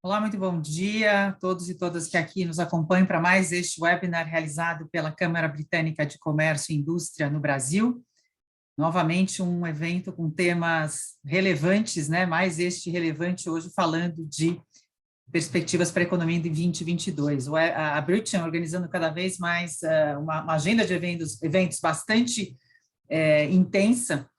Olá, muito bom dia a todos e todas que aqui nos acompanham para mais este webinar realizado pela Câmara Britânica de Comércio e Indústria no Brasil. Novamente um evento com temas relevantes, né? Mais este relevante hoje falando de perspectivas para a economia em 2022. A British organizando cada vez mais uma agenda de eventos bastante intensa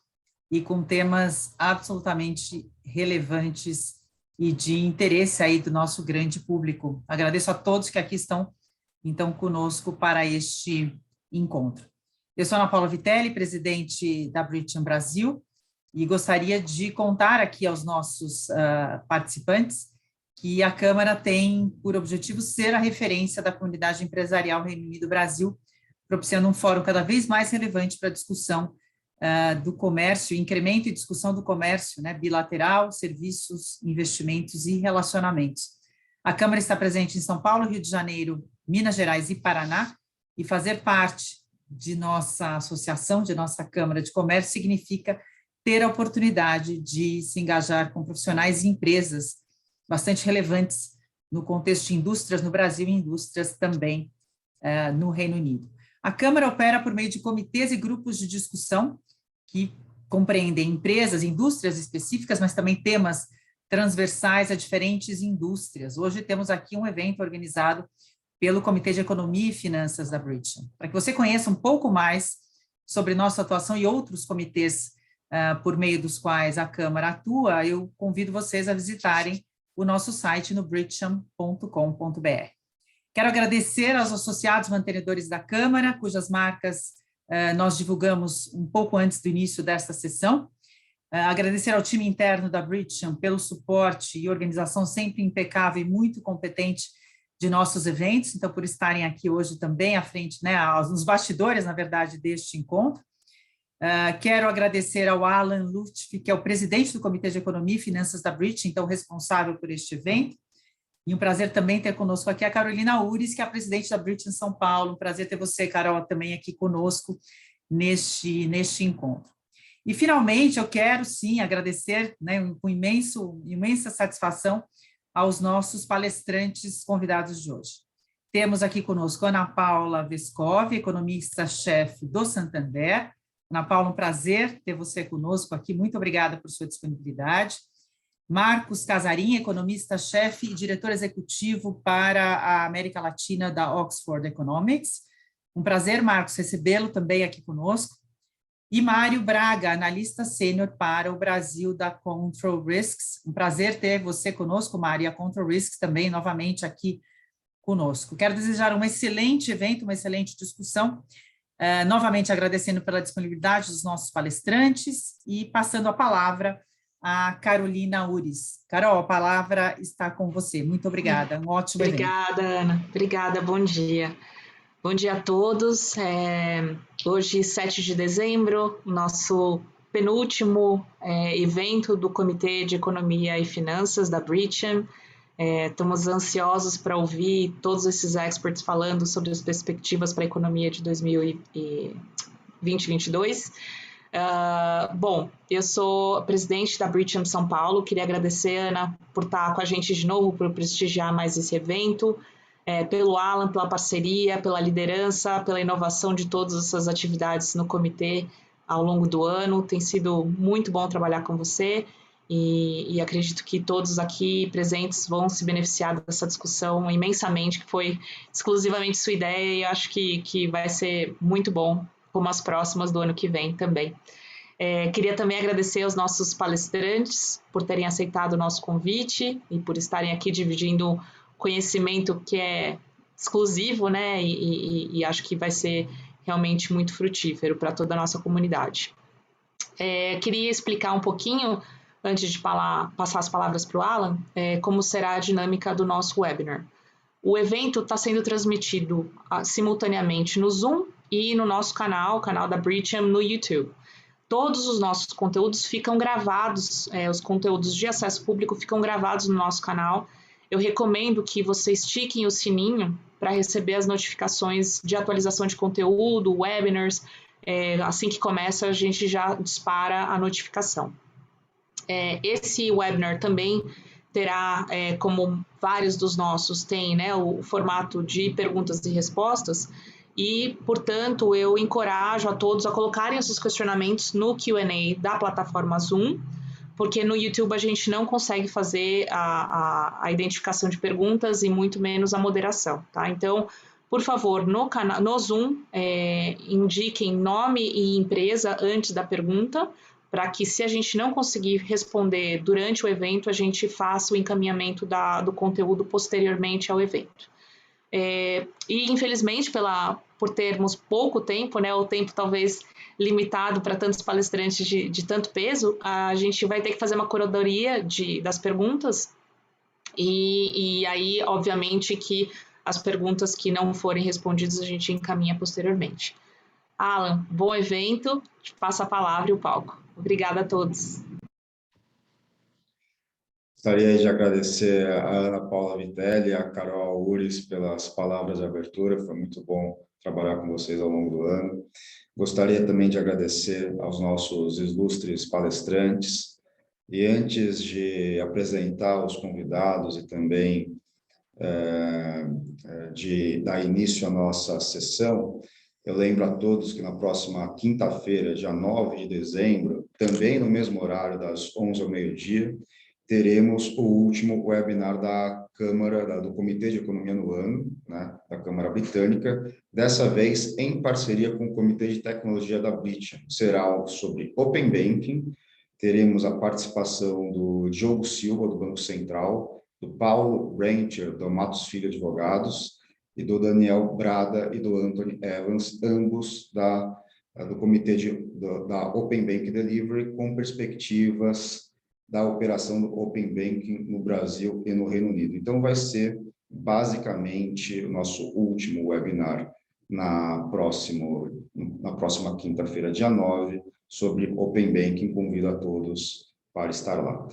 e com temas absolutamente relevantes e de interesse aí do nosso grande público. Agradeço a todos que aqui estão, então, conosco para este encontro. Eu sou Ana Paula Vitelli, presidente da British Brasil, e gostaria de contar aqui aos nossos participantes que a Câmara tem por objetivo ser a referência da comunidade empresarial Reino Unido-Brasil, propiciando um fórum cada vez mais relevante para a discussão do comércio, incremento e discussão do comércio, né, bilateral, serviços, investimentos e relacionamentos. A Câmara está presente em São Paulo, Rio de Janeiro, Minas Gerais e Paraná, e fazer parte de nossa associação, de nossa Câmara de Comércio, significa ter a oportunidade de se engajar com profissionais e empresas bastante relevantes no contexto de indústrias no Brasil e indústrias também no Reino Unido. A Câmara opera por meio de comitês e grupos de discussão que compreendem empresas, indústrias específicas, mas também temas transversais a diferentes indústrias. Hoje temos aqui um evento organizado pelo Comitê de Economia e Finanças da British. Para que você conheça um pouco mais sobre nossa atuação e outros comitês por meio dos quais a Câmara atua, eu convido vocês a visitarem o nosso site no britisham.com.br. Quero agradecer aos associados mantenedores da Câmara, cujas marcas nós divulgamos um pouco antes do início desta sessão. Agradecer ao time interno da Britisham pelo suporte e organização sempre impecável e muito competente de nossos eventos, então por estarem aqui hoje também à frente, né, nos bastidores, na verdade, deste encontro. Quero agradecer ao Alan Lutfi, que é o presidente do Comitê de Economia e Finanças da British, então responsável por este evento. E um prazer também ter conosco aqui a Carolina Ures, que é a presidente da British em São Paulo. Um prazer ter você, Carol, também aqui conosco neste encontro. E, finalmente, eu quero, sim, agradecer, né, com imensa satisfação aos nossos palestrantes convidados de hoje. Temos aqui conosco Ana Paula Vescov, economista-chefe do Santander. Ana Paula, um prazer ter você conosco aqui. Muito obrigada por sua disponibilidade. Marcos Casarim, economista-chefe e diretor executivo para a América Latina da Oxford Economics. Um prazer, Marcos, recebê-lo também aqui conosco. E Mário Braga, analista sênior para o Brasil da Control Risks. Um prazer ter você conosco, Mário, e a Control Risks também novamente aqui conosco. Quero desejar um excelente evento, uma excelente discussão, novamente agradecendo pela disponibilidade dos nossos palestrantes e passando a palavra a Carolina Ures. Carol, a palavra está com você. Muito obrigada. Um ótimo evento. Obrigada, Ana. Obrigada, bom dia. Bom dia a todos. Hoje, 7 de dezembro, nosso penúltimo evento do Comitê de Economia e Finanças da British. Estamos ansiosos para ouvir todos esses experts falando sobre as perspectivas para a economia de 2022. Bom, eu sou presidente da British São Paulo, queria agradecer, Ana, por estar com a gente de novo, por prestigiar mais esse evento, pelo Alan, pela parceria, pela liderança, pela inovação de todas essas atividades no comitê ao longo do ano. Tem sido muito bom trabalhar com você e acredito que todos aqui presentes vão se beneficiar dessa discussão imensamente, que foi exclusivamente sua ideia e acho que vai ser muito bom, como as próximas do ano que vem também. Queria também agradecer aos nossos palestrantes por terem aceitado o nosso convite e por estarem aqui dividindo conhecimento que é exclusivo, né? E acho que vai ser realmente muito frutífero para toda a nossa comunidade. Queria explicar um pouquinho, antes de passar as palavras para o Alan, como será a dinâmica do nosso webinar. O evento está sendo transmitido simultaneamente no Zoom e no nosso canal, o canal da British no YouTube. Todos os nossos conteúdos ficam gravados, os conteúdos de acesso público ficam gravados no nosso canal. Eu recomendo que vocês tiquem o sininho para receber as notificações de atualização de conteúdo, webinars. Assim que começa, a gente já dispara a notificação. Esse webinar também terá, como vários dos nossos têm, né, o formato de perguntas e respostas, e, portanto, eu encorajo a todos a colocarem os seus questionamentos no Q&A da plataforma Zoom, porque no YouTube a gente não consegue fazer a identificação de perguntas e muito menos a moderação, tá? Então, por favor, no Zoom, indiquem nome e empresa antes da pergunta, para que, se a gente não conseguir responder durante o evento, a gente faça o encaminhamento do conteúdo posteriormente ao evento. E, infelizmente, por termos pouco tempo, né, o tempo talvez limitado para tantos palestrantes de tanto peso, a gente vai ter que fazer uma curadoria das perguntas, e aí, obviamente, que as perguntas que não forem respondidas a gente encaminha posteriormente. Alan, bom evento, te passo a palavra e o palco. Obrigada a todos. Gostaria de agradecer a Ana Paula Vitelli e a Carol Aures pelas palavras de abertura, foi muito bom trabalhar com vocês ao longo do ano. Gostaria também de agradecer aos nossos ilustres palestrantes, e antes de apresentar os convidados e também de dar início à nossa sessão, eu lembro a todos que na próxima quinta-feira, dia 9 de dezembro, também no mesmo horário, das 11 ao meio-dia, teremos o último webinar da Câmara, do Comitê de Economia no Ano, né, da Câmara Britânica, dessa vez em parceria com o Comitê de Tecnologia da British. Será sobre Open Banking, teremos a participação do Diogo Silva, do Banco Central, do Paulo Rentier, do Matos Filho Advogados, e do Daniel Brada e do Anthony Evans, ambos do Comitê da Open Banking Delivery, com perspectivas da operação do Open Banking no Brasil e no Reino Unido. Então, vai ser basicamente o nosso último webinar na próxima quinta-feira, dia 9, sobre Open Banking. Convido a todos para estar lá.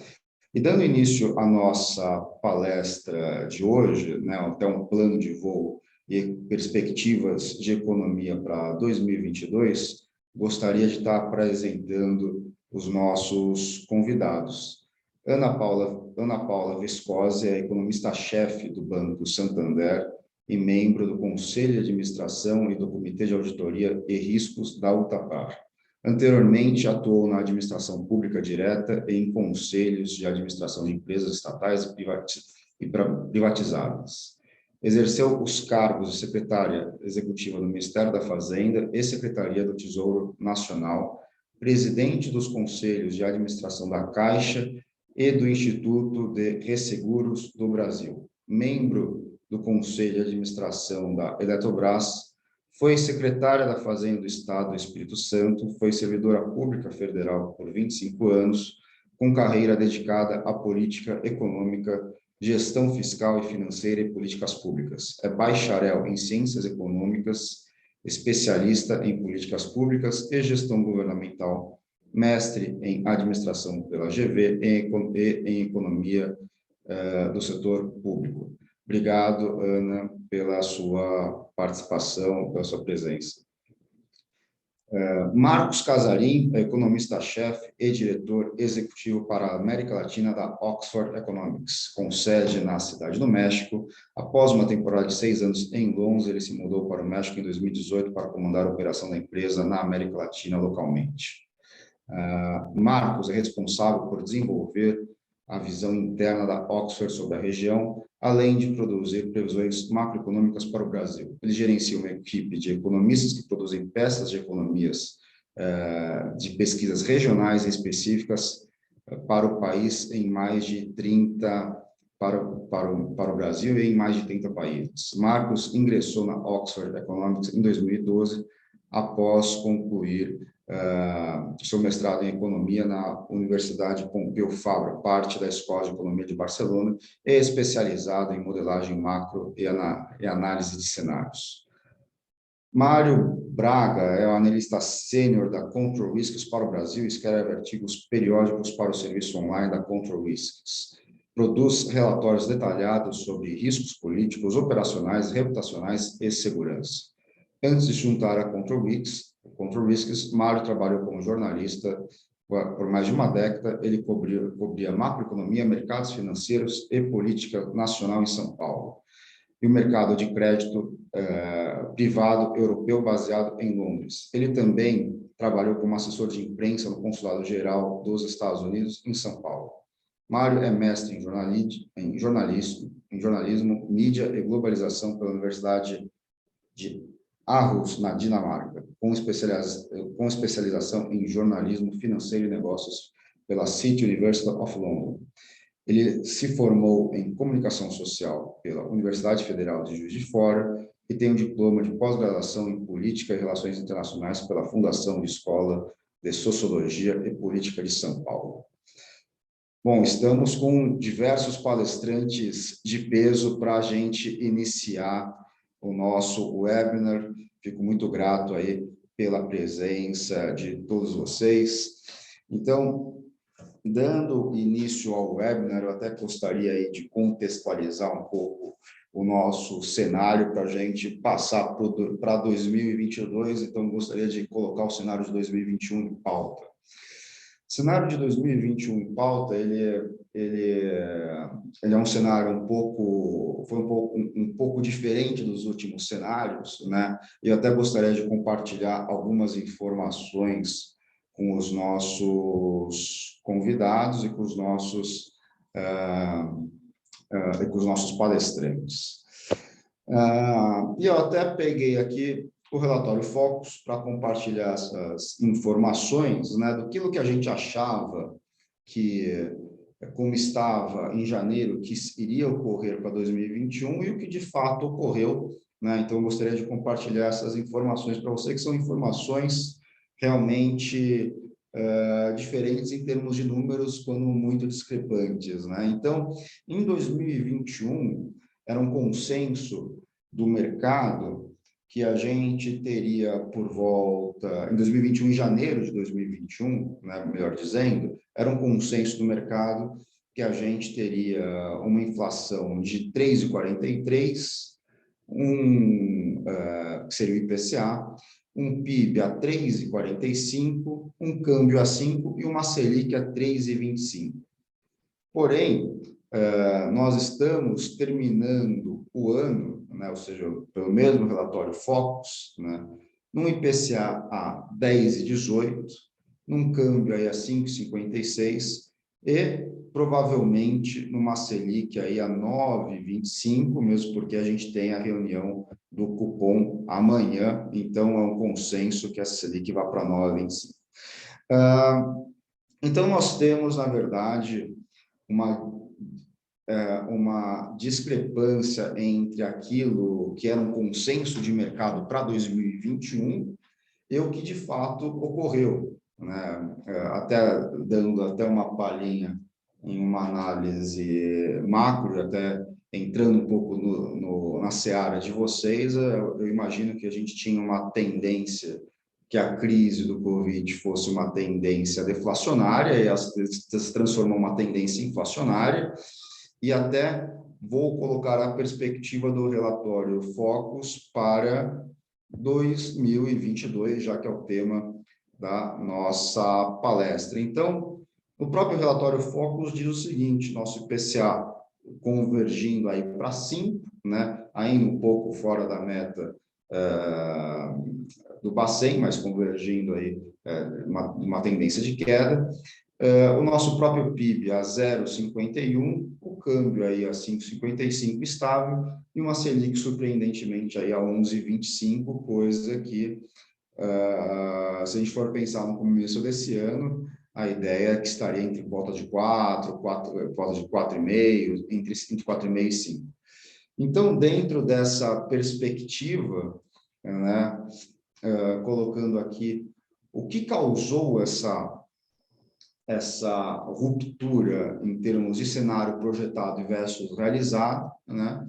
E dando início à nossa palestra de hoje, né, até um plano de voo e perspectivas de economia para 2022, gostaria de estar apresentando os nossos convidados. Ana Paula Viscosi é economista-chefe do Banco Santander e membro do Conselho de Administração e do Comitê de Auditoria e Riscos da Ultrapar. Anteriormente, atuou na administração pública direta e em conselhos de administração de empresas estatais e privatizadas. Exerceu os cargos de secretária executiva do Ministério da Fazenda e Secretaria do Tesouro Nacional, presidente dos conselhos de administração da Caixa e do Instituto de Resseguros do Brasil, membro do Conselho de Administração da Eletrobras, foi secretária da Fazenda do Estado do Espírito Santo, foi servidora pública federal por 25 anos, com carreira dedicada à política econômica, gestão fiscal e financeira e políticas públicas. É bacharel em ciências econômicas, especialista em políticas públicas e gestão governamental, mestre em administração pela GV e em economia do setor público. Obrigado, Ana, pela sua participação, pela sua presença. Marcos Casarim, economista-chefe e diretor executivo para a América Latina da Oxford Economics, com sede na Cidade do México. Após uma temporada de 6 anos em Londres, ele se mudou para o México em 2018 para comandar a operação da empresa na América Latina localmente. Marcos é responsável por desenvolver a visão interna da Oxford sobre a região, além de produzir previsões macroeconômicas para o Brasil. Ele gerencia uma equipe de economistas que produzem peças de economias de pesquisas regionais e específicas para o país em mais de 30, para o Brasil e em mais de 30 países. Marcos ingressou na Oxford Economics em 2012, após concluir seu mestrado em Economia na Universidade Pompeu Fabra, parte da Escola de Economia de Barcelona, e especializado em modelagem macro e análise de cenários. Mário Braga é o analista sênior da Control Risks para o Brasil e escreve artigos periódicos para o serviço online da Control Risks. Produz relatórios detalhados sobre riscos políticos, operacionais, reputacionais e segurança. Antes de se juntar a Control Risks, Mário trabalhou como jornalista por mais de uma década, ele cobria macroeconomia, mercados financeiros e política nacional em São Paulo, e o mercado de crédito privado europeu baseado em Londres. Ele também trabalhou como assessor de imprensa no Consulado-Geral dos Estados Unidos em São Paulo. Mário é mestre em jornalismo, mídia e globalização pela Universidade de Aarhus, na Dinamarca, com especialização em jornalismo financeiro e negócios pela City University of London. Ele se formou em comunicação social pela Universidade Federal de Juiz de Fora e tem um diploma de pós-graduação em política e relações internacionais pela Fundação de Escola de Sociologia e Política de São Paulo. Bom, estamos com diversos palestrantes de peso para a gente iniciar o nosso webinar. Fico muito grato aí pela presença de todos vocês. Então, dando início ao webinar, eu até gostaria aí de contextualizar um pouco o nosso cenário para a gente passar para 2022, então gostaria de colocar o cenário de 2021 em pauta. O cenário de 2021 em pauta, ele é um cenário um pouco diferente dos últimos cenários, né? Eu até gostaria de compartilhar algumas informações com os nossos convidados e com os nossos palestrantes. E eu até peguei aqui o relatório Focus para compartilhar essas informações, né, do que a gente achava que, como estava em janeiro, que iria ocorrer para 2021 e o que de fato ocorreu, né? Então, eu gostaria de compartilhar essas informações para você, que são informações realmente diferentes em termos de números, quando muito discrepantes, né? Então, em 2021, era um consenso do mercado que a gente teria por volta, em 2021, em janeiro de 2021, né, melhor dizendo, era um consenso do mercado que a gente teria uma inflação de 3,43, que seria o IPCA, um PIB a 3,45, um câmbio a 5 e uma Selic a 3,25. Porém, nós estamos terminando o ano, né, ou seja, pelo mesmo relatório Focus, né, num IPCA a 10,18, num câmbio aí a 5,56 e provavelmente numa Selic aí a 9,25, mesmo porque a gente tem a reunião do cupom amanhã, então é um consenso que a Selic vá para 9,25. Então, nós temos, na verdade, uma discrepância entre aquilo que era um consenso de mercado para 2021 e o que de fato ocorreu, né? Até dando até uma palhinha em uma análise macro, até entrando um pouco na seara de vocês, eu imagino que a gente tinha uma tendência que a crise do Covid fosse uma tendência deflacionária e se transformou uma tendência inflacionária, e até vou colocar a perspectiva do relatório Focus para 2022, já que é o tema da nossa palestra. Então, o próprio relatório Focus diz o seguinte: nosso IPCA convergindo aí para 5, né, ainda um pouco fora da meta do Bacen, mas convergindo aí uma tendência de queda. O nosso próprio PIB a 0,51, o câmbio aí a 5,55 estável e uma Selic surpreendentemente aí a 11,25, coisa que, se a gente for pensar no começo desse ano, a ideia é que estaria entre volta de 4,5, entre 4,5 e 5. Então, dentro dessa perspectiva, né, colocando aqui o que causou essa ruptura em termos de cenário projetado versus realizado, né?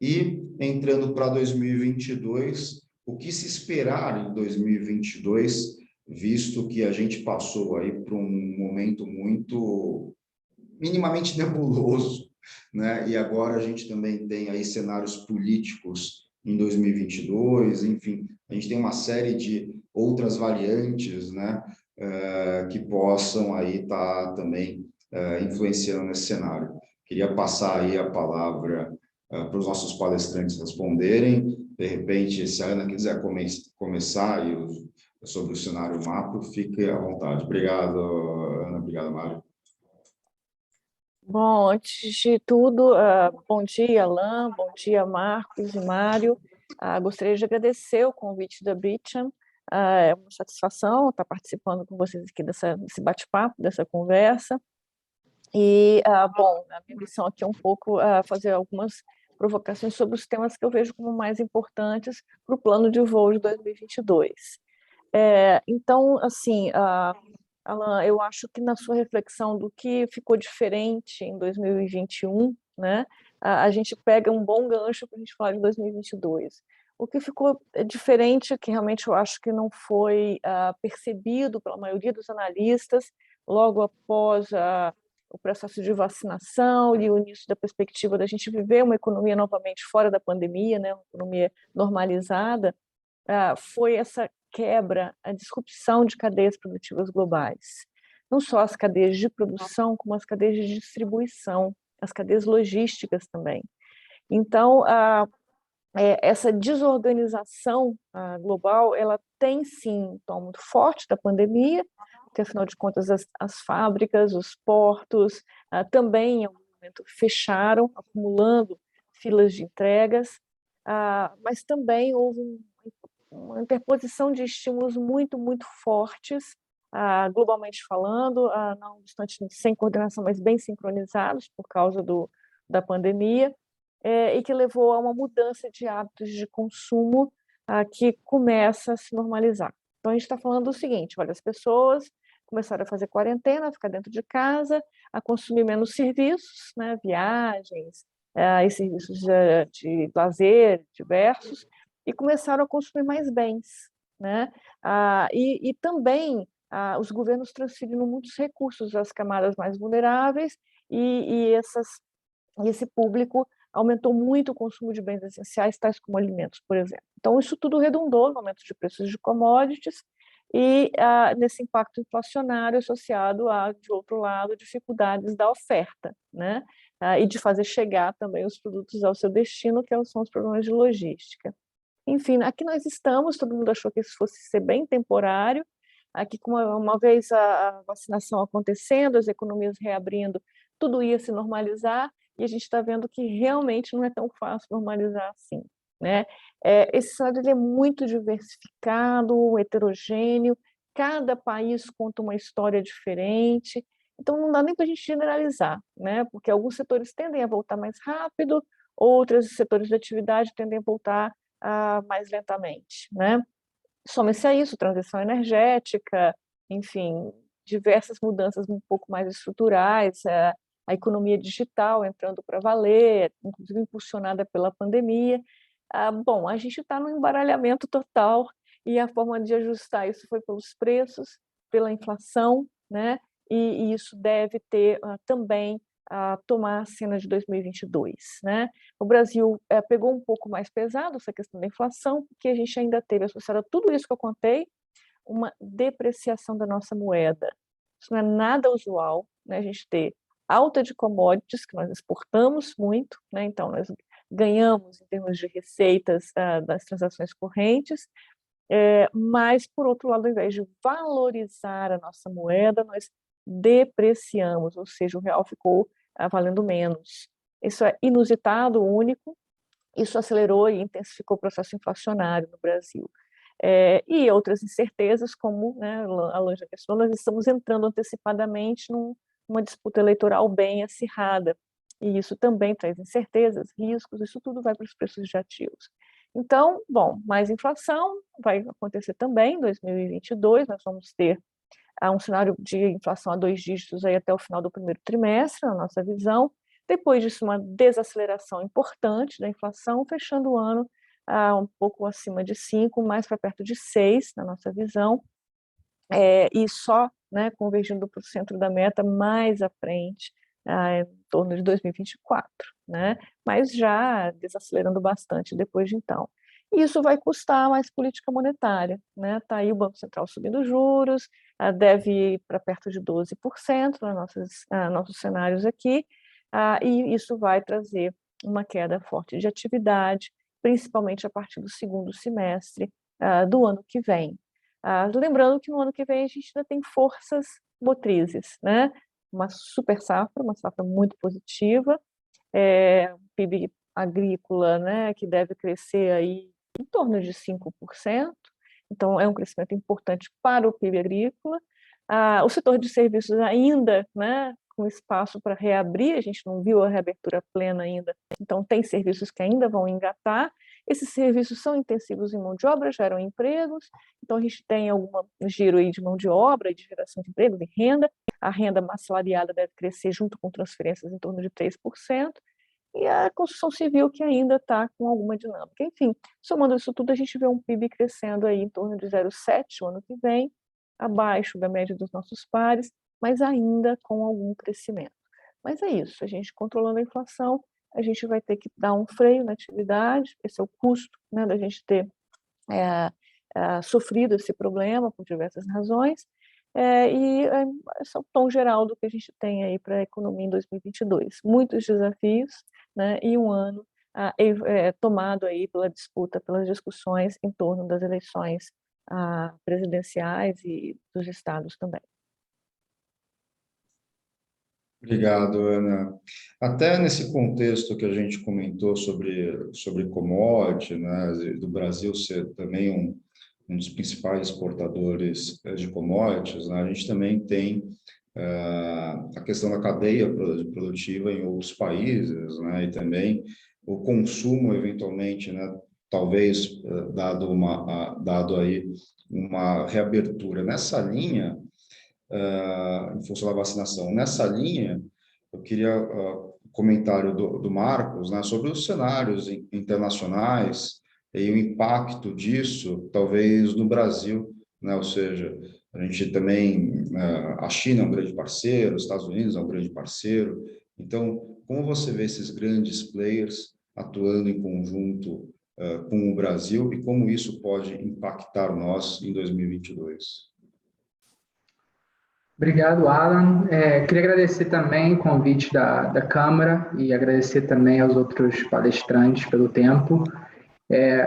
E entrando para 2022, o que se esperar em 2022, visto que a gente passou aí por um momento muito minimamente nebuloso, né? E agora a gente também tem aí cenários políticos em 2022, enfim, a gente tem uma série de outras variantes, né, que possam aí estar também influenciando nesse cenário. Queria passar aí a palavra para os nossos palestrantes responderem. De repente, se a Ana quiser começar sobre o cenário macro, fique à vontade. Obrigado, Ana. Obrigado, Mário. Bom, antes de tudo, bom dia, Alain, bom dia, Marcos e Mário. Gostaria de agradecer o convite da Brigham. É uma satisfação estar participando com vocês aqui desse bate-papo, dessa conversa. E, bom, a minha missão aqui é um pouco fazer algumas provocações sobre os temas que eu vejo como mais importantes para o plano de voo de 2022. Então, assim, Alan, eu acho que na sua reflexão do que ficou diferente em 2021, né, a gente pega um bom gancho para a gente falar de 2022. O que ficou diferente, que realmente eu acho que não foi percebido pela maioria dos analistas, logo após o processo de vacinação e o início da perspectiva da gente viver uma economia novamente fora da pandemia, né, uma economia normalizada, foi essa quebra, a disrupção de cadeias produtivas globais. Não só as cadeias de produção, como as cadeias de distribuição, as cadeias logísticas também. Então, essa desorganização global, ela tem sim um tom muito forte da pandemia, porque afinal de contas as fábricas, os portos também em algum momento fecharam, acumulando filas de entregas, mas também houve uma interposição de estímulos muito, muito fortes, globalmente falando, não obstante sem coordenação, mas bem sincronizados por causa da pandemia, e que levou a uma mudança de hábitos de consumo que começa a se normalizar. Então, a gente está falando do seguinte, olha, as pessoas começaram a fazer quarentena, a ficar dentro de casa, a consumir menos serviços, né, viagens, e serviços de lazer diversos, e começaram a consumir mais bens, né? E também os governos transferindo muitos recursos às camadas mais vulneráveis, e esse público aumentou muito o consumo de bens essenciais, tais como alimentos, por exemplo. Então, isso tudo redundou no aumento de preços de commodities e nesse impacto inflacionário associado de outro lado, dificuldades da oferta, né? E de fazer chegar também os produtos ao seu destino, que são os problemas de logística. Enfim, aqui nós estamos, todo mundo achou que isso fosse ser bem temporário, aqui uma vez a vacinação acontecendo, as economias reabrindo, tudo ia se normalizar, e a gente está vendo que realmente não é tão fácil normalizar assim, né? Esse cenário é muito diversificado, heterogêneo, cada país conta uma história diferente, então não dá nem para a gente generalizar, né? Porque alguns setores tendem a voltar mais rápido, outros setores de atividade tendem a voltar mais lentamente, né? Soma-se a isso, transição energética, enfim, diversas mudanças um pouco mais estruturais, a economia digital entrando para valer, inclusive impulsionada pela pandemia. Bom, a gente está no embaralhamento total e a forma de ajustar isso foi pelos preços, pela inflação, né? E isso deve ter também tomar a cena de 2022, né? O Brasil pegou um pouco mais pesado essa questão da inflação, porque a gente ainda teve, associado a tudo isso que eu contei, uma depreciação da nossa moeda. Isso não é nada usual, né? A gente ter alta de commodities, que nós exportamos muito, né? Então nós ganhamos em termos de receitas das transações correntes, mas, por outro lado, ao invés de valorizar a nossa moeda, nós depreciamos, ou seja, o real ficou valendo menos. Isso é inusitado, único, isso acelerou e intensificou o processo inflacionário no Brasil. E outras incertezas, como, né, a Alain já questionou, nós estamos entrando antecipadamente numa disputa eleitoral bem acirrada, e isso também traz incertezas, riscos, isso tudo vai para os preços de ativos. Então, bom, mais inflação vai acontecer também em 2022, nós vamos ter um cenário de inflação a 2 dígitos aí até o final do primeiro trimestre, na nossa visão. Depois disso, uma desaceleração importante da inflação, fechando o ano um pouco acima de 5, mais para perto de 6, na nossa visão, e só, né, convergindo para o centro da meta mais à frente, em torno de 2024, né? Mas já desacelerando bastante depois de então. e isso vai custar mais política monetária, né? Está aí o Banco Central subindo juros, deve ir para perto de 12% nos nossos cenários aqui, e isso vai trazer uma queda forte de atividade, principalmente a partir do segundo semestre do ano que vem. Lembrando que no ano que vem a gente ainda tem forças motrizes, né? Uma safra muito positiva, PIB agrícola, né, que deve crescer aí em torno de 5%, então é um crescimento importante para o PIB agrícola. O setor de serviços ainda, né, com espaço para reabrir, a gente não viu a reabertura plena ainda, então tem serviços que ainda vão engatar. Esses serviços são intensivos em mão de obra, geram empregos, então a gente tem algum giro aí de mão de obra, de geração de empregos e renda. A renda assalariada deve crescer junto com transferências em torno de 3%, e a construção civil que ainda está com alguma dinâmica. Enfim, somando isso tudo, a gente vê um PIB crescendo aí em torno de 0,7% o ano que vem, abaixo da média dos nossos pares, mas ainda com algum crescimento. Mas é isso, a gente controlando a inflação, a gente vai ter que dar um freio na atividade, esse é o custo, né, da gente ter sofrido esse problema por diversas razões, esse é o tom geral do que a gente tem aí para a economia em 2022. Muitos desafios, né, e um ano tomado aí pela disputa, pelas discussões em torno das eleições presidenciais e dos estados também. Obrigado, Ana. Até nesse contexto que a gente comentou sobre commodity, né, do Brasil ser também um dos principais exportadores de commodities, né, a gente também tem a questão da cadeia produtiva em outros países, né, e também o consumo, eventualmente, né, talvez dado aí uma reabertura. Nessa linha, em função da vacinação. Nessa linha, eu queria comentário do Marcos, né, sobre os cenários internacionais e o impacto disso, talvez, no Brasil, né, ou seja, a gente também, a China é um grande parceiro, os Estados Unidos é um grande parceiro, então, como você vê esses grandes players atuando em conjunto com o Brasil e como isso pode impactar nós em 2022? Obrigado, Alan. Queria agradecer também o convite da Câmara e agradecer também aos outros palestrantes pelo tempo.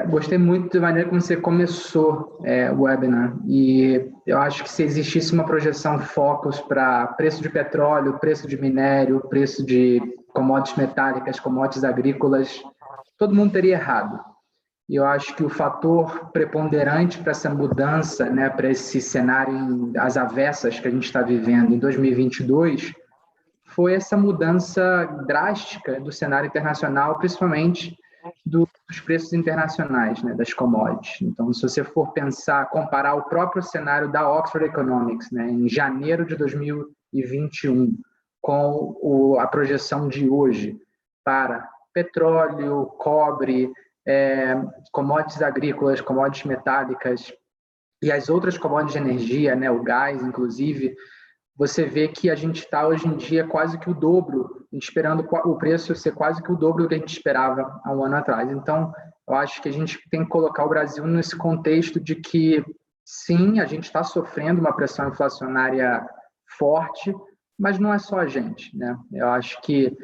Gostei muito da maneira como você começou o webinar e eu acho que se existisse uma projeção focus para preço de petróleo, preço de minério, preço de commodities metálicas, commodities agrícolas, todo mundo teria errado. E eu acho que o fator preponderante para essa mudança, né, para esse cenário às avessas que a gente está vivendo em 2022, foi essa mudança drástica do cenário internacional, principalmente dos preços internacionais, né, das commodities. Então, se você for pensar, comparar o próprio cenário da Oxford Economics, né, em janeiro de 2021, com a projeção de hoje para petróleo, cobre, commodities agrícolas, commodities metálicas e as outras commodities de energia, né, o gás, inclusive, você vê que a gente está hoje em dia quase que o dobro, esperando o preço ser quase que o dobro do que a gente esperava há um ano atrás. Então, eu acho que a gente tem que colocar o Brasil nesse contexto de que, sim, a gente está sofrendo uma pressão inflacionária forte, mas não é só a gente, né? Eu acho que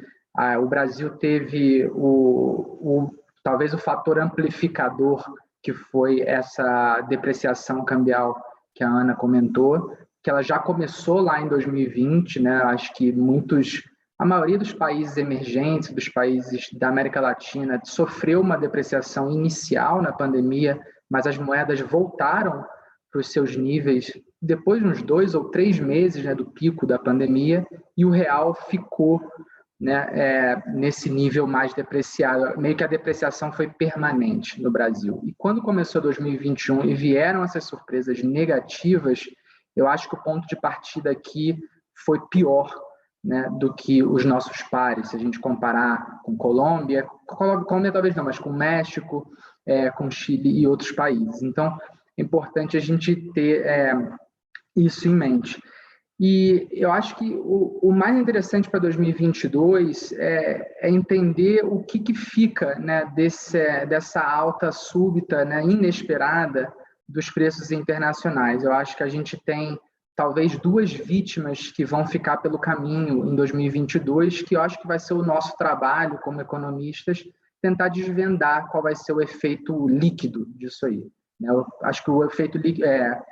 o Brasil teve talvez o fator amplificador, que foi essa depreciação cambial que a Ana comentou, que ela já começou lá em 2020, né? Acho que a maioria dos países emergentes, dos países da América Latina, sofreu uma depreciação inicial na pandemia, mas as moedas voltaram para os seus níveis depois de uns 2 ou 3 meses, né, do pico da pandemia, e o real ficou, né, nesse nível mais depreciado, meio que a depreciação foi permanente no Brasil. E quando começou 2021 e vieram essas surpresas negativas, eu acho que o ponto de partida aqui foi pior, né, do que os nossos pares, se a gente comparar com Colômbia talvez não, mas com México, com Chile e outros países. Então, é importante a gente ter isso em mente. E eu acho que o mais interessante para 2022 é entender o que fica, né, dessa alta súbita, né, inesperada dos preços internacionais. Eu acho que a gente tem talvez duas vítimas que vão ficar pelo caminho em 2022, que eu acho que vai ser o nosso trabalho como economistas, tentar desvendar qual vai ser o efeito líquido disso aí. Eu acho que o efeito líquido,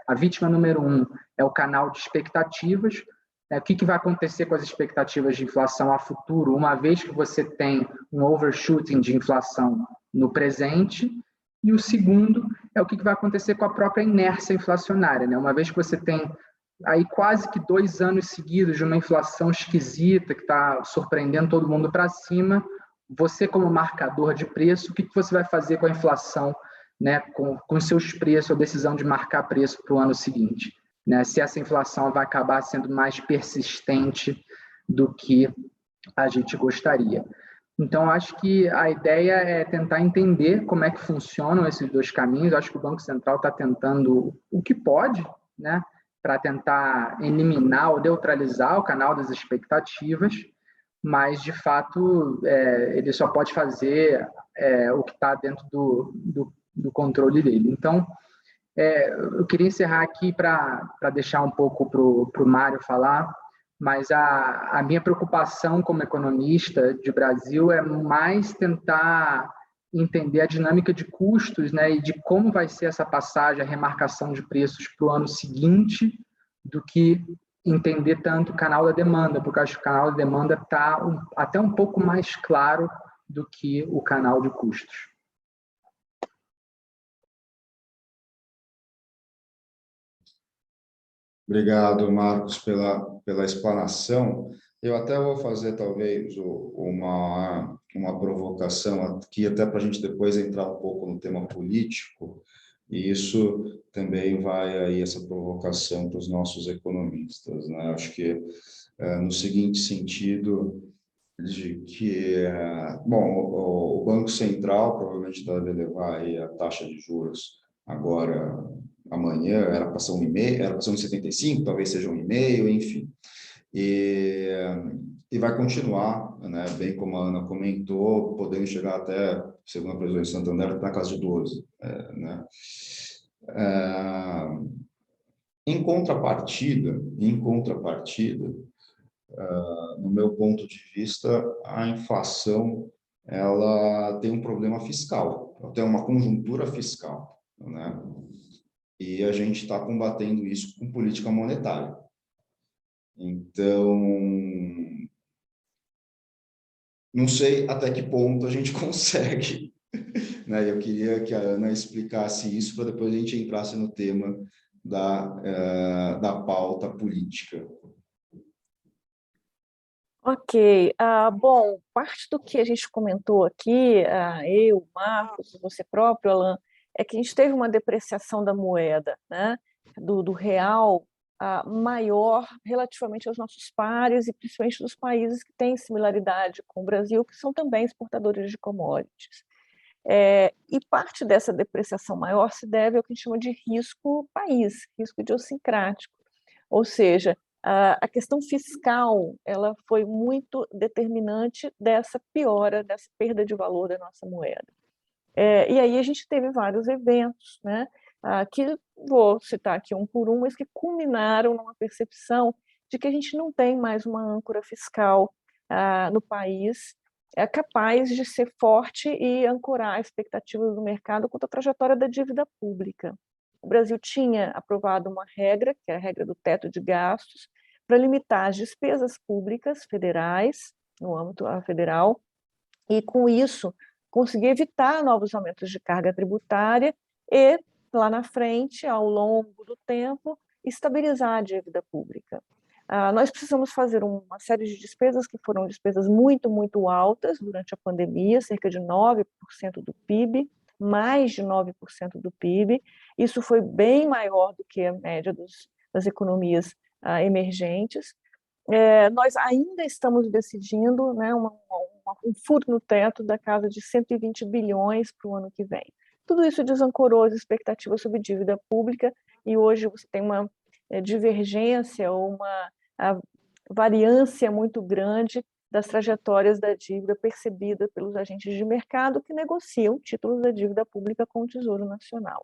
a vítima número 1 é o canal de expectativas. O que vai acontecer com as expectativas de inflação a futuro, uma vez que você tem um overshooting de inflação no presente? E o segundo é o que vai acontecer com a própria inércia inflacionária, né? Uma vez que você tem aí quase que 2 anos seguidos de uma inflação esquisita que está surpreendendo todo mundo para cima, você como marcador de preço, o que você vai fazer com a inflação, né, com seus preços, a decisão de marcar preço para o ano seguinte, né? Se essa inflação vai acabar sendo mais persistente do que a gente gostaria. Então, acho que a ideia é tentar entender como é que funcionam esses dois caminhos. Acho que o Banco Central está tentando o que pode, né, para tentar eliminar ou neutralizar o canal das expectativas, mas, de fato, ele só pode fazer o que está dentro do controle dele. Então, eu queria encerrar aqui para deixar um pouco para o Mário falar, mas a minha preocupação como economista de Brasil é mais tentar entender a dinâmica de custos, né, e de como vai ser essa passagem, a remarcação de preços para o ano seguinte, do que entender tanto o canal da demanda, porque eu acho que o canal da demanda está até um pouco mais claro do que o canal de custos. Obrigado, Marcos, pela explanação. Eu até vou fazer, talvez, uma provocação aqui, até para a gente depois entrar um pouco no tema político, e isso também vai aí, essa provocação para os nossos economistas, né? Acho que, no seguinte sentido, de que, bom, o Banco Central provavelmente deve elevar aí a taxa de juros agora, amanhã, era para ser 1,5, era para ser 1,75, talvez seja 1,5, enfim. E vai continuar, né, bem como a Ana comentou, podendo chegar até, segundo a previsão de Santander, na casa de 12, né? Em contrapartida, no meu ponto de vista, a inflação ela tem um problema fiscal, ela tem uma conjuntura fiscal, né? E a gente está combatendo isso com política monetária. Então, não sei até que ponto a gente consegue, né? Eu queria que a Ana explicasse isso para depois a gente entrasse no tema da pauta política. Ok, bom, parte do que a gente comentou aqui, eu, Marcos, você próprio, Alan, é que a gente teve uma depreciação da moeda, né, do real maior relativamente aos nossos pares e principalmente dos países que têm similaridade com o Brasil, que são também exportadores de commodities. E parte dessa depreciação maior se deve ao que a gente chama de risco país, risco idiosincrático, ou seja, a questão fiscal ela foi muito determinante dessa piora, dessa perda de valor da nossa moeda. E aí a gente teve vários eventos, né, que vou citar aqui um por um, mas que culminaram numa percepção de que a gente não tem mais uma âncora fiscal no país capaz de ser forte e ancorar expectativas do mercado quanto à trajetória da dívida pública. O Brasil tinha aprovado uma regra, que é a regra do teto de gastos, para limitar as despesas públicas federais, no âmbito federal, e, com isso, conseguir evitar novos aumentos de carga tributária e, lá na frente, ao longo do tempo, estabilizar a dívida pública. Nós precisamos fazer uma série de despesas que foram despesas muito, muito altas durante a pandemia, cerca de 9% do PIB, mais de 9% do PIB. Isso foi bem maior do que a média das economias emergentes. Nós ainda estamos decidindo, né, um furo no teto da casa de 120 bilhões para o ano que vem. Tudo isso desancorou as expectativas sobre dívida pública e hoje você tem uma divergência ou uma variância muito grande das trajetórias da dívida percebida pelos agentes de mercado que negociam títulos da dívida pública com o Tesouro Nacional.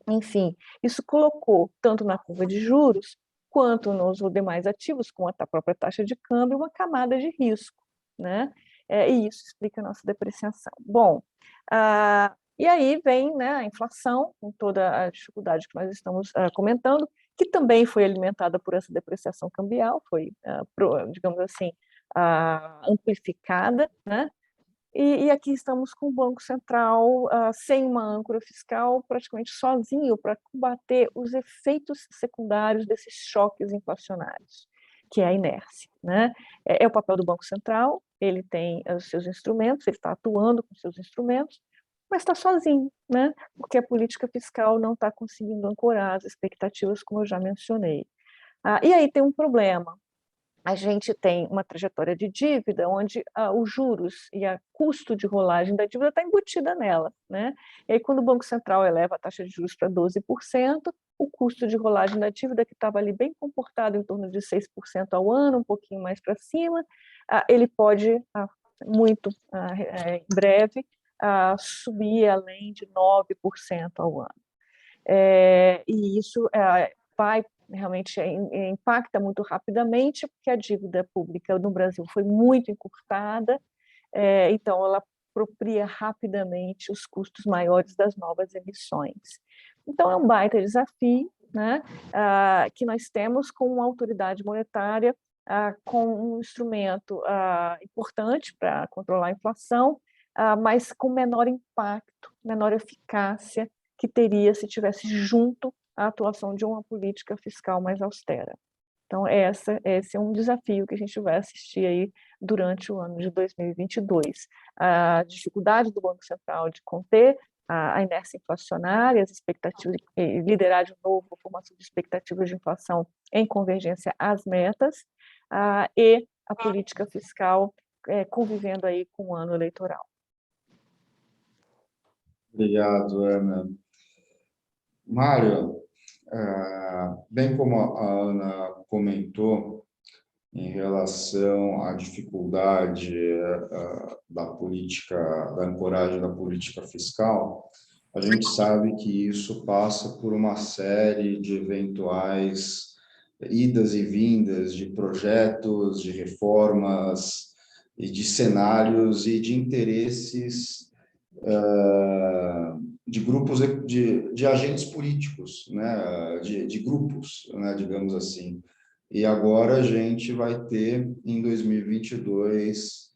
Enfim, isso colocou, tanto na curva de juros, quanto nos demais ativos, como a própria taxa de câmbio, uma camada de risco, né? E isso explica a nossa depreciação. Bom, e aí vem, né, a inflação, com toda a dificuldade que nós estamos comentando, que também foi alimentada por essa depreciação cambial, foi, digamos assim, amplificada, né? E aqui estamos com o Banco Central sem uma âncora fiscal, praticamente sozinho para combater os efeitos secundários desses choques inflacionários, que é a inércia, né? É o papel do Banco Central, ele tem os seus instrumentos, ele está atuando com seus instrumentos, mas está sozinho, né? Porque a política fiscal não está conseguindo ancorar as expectativas, como eu já mencionei. E aí tem um problema. A gente tem uma trajetória de dívida onde os juros e o custo de rolagem da dívida está embutida nela, né? E aí, quando o Banco Central eleva a taxa de juros para 12%, o custo de rolagem da dívida, que estava ali bem comportado em torno de 6% ao ano, um pouquinho mais para cima, ele pode, muito em breve, subir além de 9% ao ano. E isso vai realmente impacta muito rapidamente, porque a dívida pública no Brasil foi muito encurtada, então ela apropria rapidamente os custos maiores das novas emissões. Então é um baita desafio, né, que nós temos com uma autoridade monetária com um instrumento importante para controlar a inflação, mas com menor impacto, menor eficácia que teria se tivesse junto a atuação de uma política fiscal mais austera. Então, esse é um desafio que a gente vai assistir aí durante o ano de 2022. A dificuldade do Banco Central de conter a inércia inflacionária, as expectativas, liderar de novo a formação de expectativas de inflação em convergência às metas, e a política fiscal convivendo aí com o ano eleitoral. Obrigado, Ana. Mário, bem como a Ana comentou, em relação à dificuldade da política, da ancoragem da política fiscal, a gente sabe que isso passa por uma série de eventuais idas e vindas de projetos, de reformas e de cenários e de interesses de grupos de agentes políticos, né, de grupos, né, digamos assim. E agora a gente vai ter, em 2022,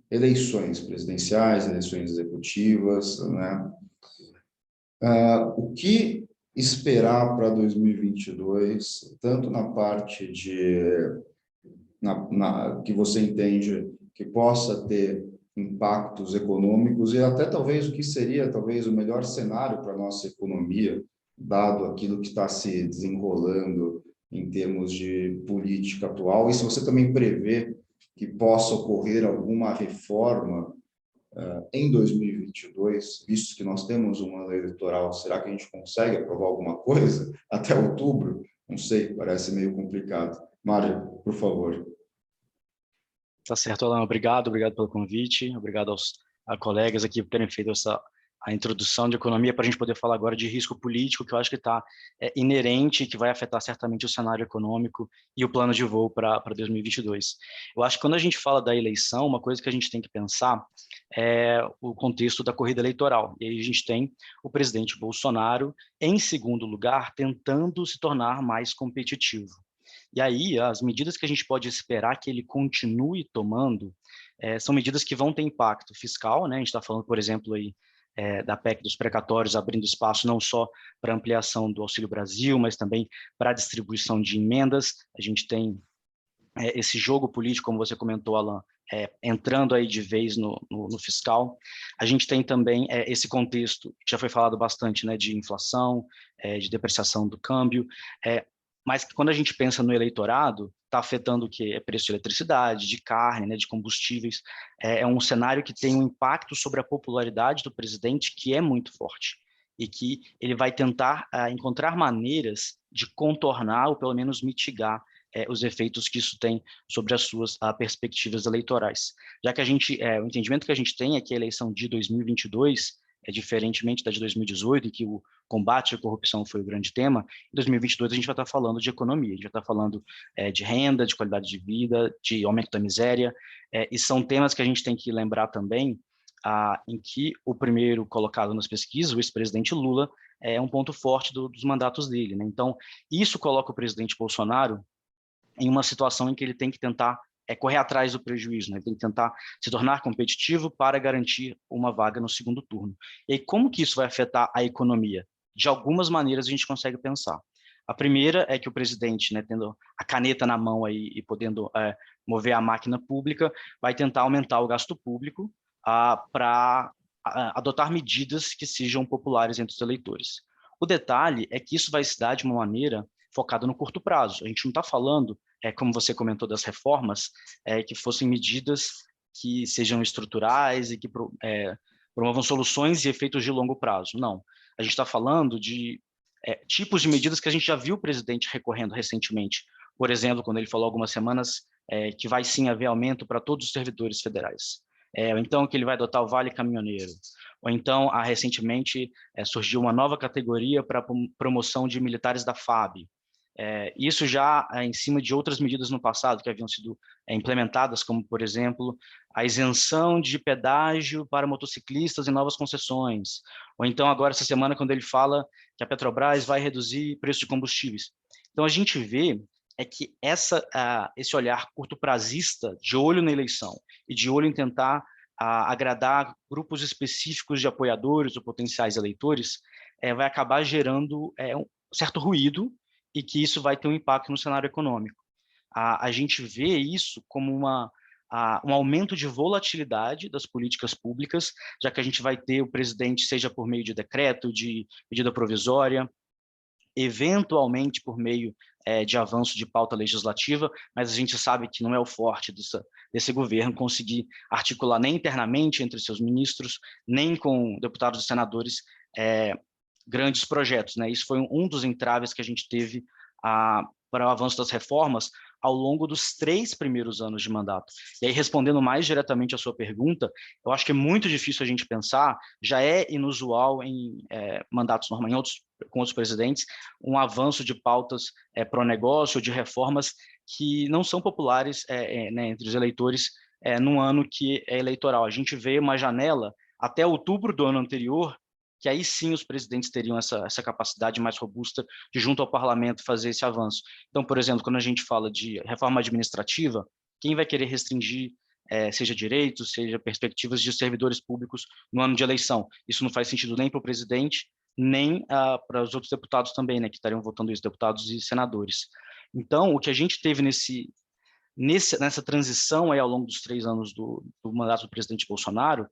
eleições presidenciais, eleições executivas, né? O que esperar para 2022, tanto na parte que você entende que possa ter impactos econômicos e até talvez o que seria talvez o melhor cenário para a nossa economia, dado aquilo que está se desenrolando em termos de política atual, e se você também prevê que possa ocorrer alguma reforma em 2022, visto que nós temos um ano eleitoral, será que a gente consegue aprovar alguma coisa até outubro? Não sei, parece meio complicado. Mário, por favor. Tá certo, Alan. Obrigado pelo convite. Obrigado aos colegas aqui por terem feito a introdução de economia para a gente poder falar agora de risco político, que eu acho que está inerente, que vai afetar certamente o cenário econômico e o plano de voo para 2022. Eu acho que quando a gente fala da eleição, uma coisa que a gente tem que pensar é o contexto da corrida eleitoral. E aí a gente tem o presidente Bolsonaro, em segundo lugar, tentando se tornar mais competitivo. E aí, as medidas que a gente pode esperar que ele continue tomando são medidas que vão ter impacto fiscal, né? A gente está falando, por exemplo, aí, da PEC dos precatórios, abrindo espaço não só para ampliação do Auxílio Brasil, mas também para a distribuição de emendas. A gente tem esse jogo político, como você comentou, Alan, entrando aí de vez no fiscal. A gente tem também esse contexto, que já foi falado bastante, né, de inflação, de depreciação do câmbio, mas quando a gente pensa no eleitorado, está afetando o quê? Preço de eletricidade, de carne, né, de combustíveis. É um cenário que tem um impacto sobre a popularidade do presidente que é muito forte e que ele vai tentar encontrar maneiras de contornar ou pelo menos mitigar os efeitos que isso tem sobre as suas perspectivas eleitorais. Já que o entendimento que a gente tem é que a eleição de 2022 diferentemente da de 2018, em que o combate à corrupção foi o grande tema, em 2022 a gente vai estar falando de economia, a gente vai estar falando de renda, de qualidade de vida, de aumento da miséria, e são temas que a gente tem que lembrar também, em que o primeiro colocado nas pesquisas, o ex-presidente Lula, é um ponto forte dos mandatos dele, né? Então, isso coloca o presidente Bolsonaro em uma situação em que ele tem que tentar correr atrás do prejuízo, né? Ele tem que tentar se tornar competitivo para garantir uma vaga no segundo turno. E aí, como que isso vai afetar a economia? De algumas maneiras a gente consegue pensar. A primeira é que o presidente, né, tendo a caneta na mão aí e podendo mover a máquina pública, vai tentar aumentar o gasto público para adotar medidas que sejam populares entre os eleitores. O detalhe é que isso vai se dar de uma maneira focada no curto prazo. A gente não está falando, como você comentou, das reformas, que fossem medidas que sejam estruturais e que promovam soluções e efeitos de longo prazo. Não. A gente está falando de tipos de medidas que a gente já viu o presidente recorrendo recentemente. Por exemplo, quando ele falou algumas semanas que vai sim haver aumento para todos os servidores federais. Ou então que ele vai adotar o Vale Caminhoneiro. Ou então, recentemente, surgiu uma nova categoria para promoção de militares da FAB. Isso já em cima de outras medidas no passado que haviam sido implementadas, como, por exemplo, a isenção de pedágio para motociclistas em novas concessões. Ou então, agora, essa semana, quando ele fala que a Petrobras vai reduzir preço de combustíveis. Então, a gente vê que esse olhar curto-prazista, de olho na eleição e de olho em tentar agradar grupos específicos de apoiadores ou potenciais eleitores, vai acabar gerando um certo ruído e que isso vai ter um impacto no cenário econômico. A gente vê isso como um aumento de volatilidade das políticas públicas, já que a gente vai ter o presidente, seja por meio de decreto, de medida provisória, eventualmente por meio de avanço de pauta legislativa, mas a gente sabe que não é o forte desse governo conseguir articular nem internamente entre seus ministros, nem com deputados e senadores grandes projetos, né? Isso foi um dos entraves que a gente teve para o avanço das reformas ao longo dos 3 primeiros anos de mandato. E aí, respondendo mais diretamente à sua pergunta, eu acho que é muito difícil a gente pensar, já é inusual em mandatos normais, com outros presidentes, um avanço de pautas pró-negócio, de reformas que não são populares né, entre os eleitores num ano que é eleitoral. A gente vê uma janela até outubro do ano anterior, que aí sim os presidentes teriam essa capacidade mais robusta de, junto ao parlamento, fazer esse avanço. Então, por exemplo, quando a gente fala de reforma administrativa, quem vai querer restringir, seja direitos, seja perspectivas de servidores públicos no ano de eleição? Isso não faz sentido nem para o presidente, nem para os outros deputados também, né, que estariam votando isso, deputados e senadores. Então, o que a gente teve nessa transição aí ao longo dos 3 anos do mandato do presidente Bolsonaro,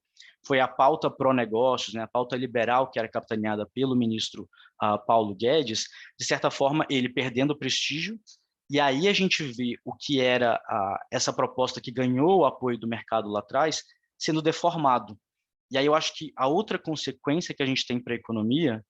foi a pauta pró-negócios, né, a pauta liberal que era capitaneada pelo ministro Paulo Guedes, de certa forma ele perdendo prestígio, e aí a gente vê o que era essa proposta que ganhou o apoio do mercado lá atrás sendo deformado. E aí eu acho que a outra consequência que a gente tem para a economia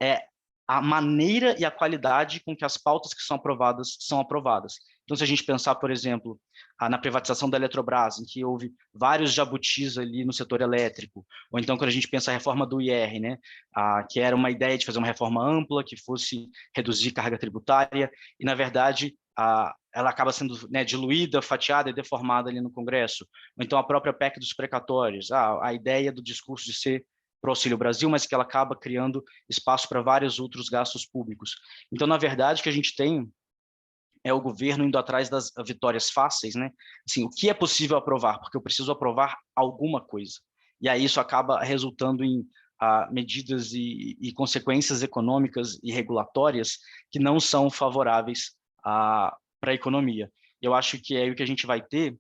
é a maneira e a qualidade com que as pautas que são aprovadas. Então, se a gente pensar, por exemplo, na privatização da Eletrobras, em que houve vários jabutis ali no setor elétrico, ou então quando a gente pensa a reforma do IR, né, que era uma ideia de fazer uma reforma ampla, que fosse reduzir carga tributária, e, na verdade, ela acaba sendo, né, diluída, fatiada e deformada ali no Congresso. Ou então a própria PEC dos precatórios, a ideia do discurso de ser para o Auxílio Brasil, mas que ela acaba criando espaço para vários outros gastos públicos. Então, na verdade, o que a gente tem é o governo indo atrás das vitórias fáceis, né? Assim, o que é possível aprovar? Porque eu preciso aprovar alguma coisa. E aí isso acaba resultando em medidas e consequências econômicas e regulatórias que não são favoráveis para a economia. Eu acho que é o que a gente vai ter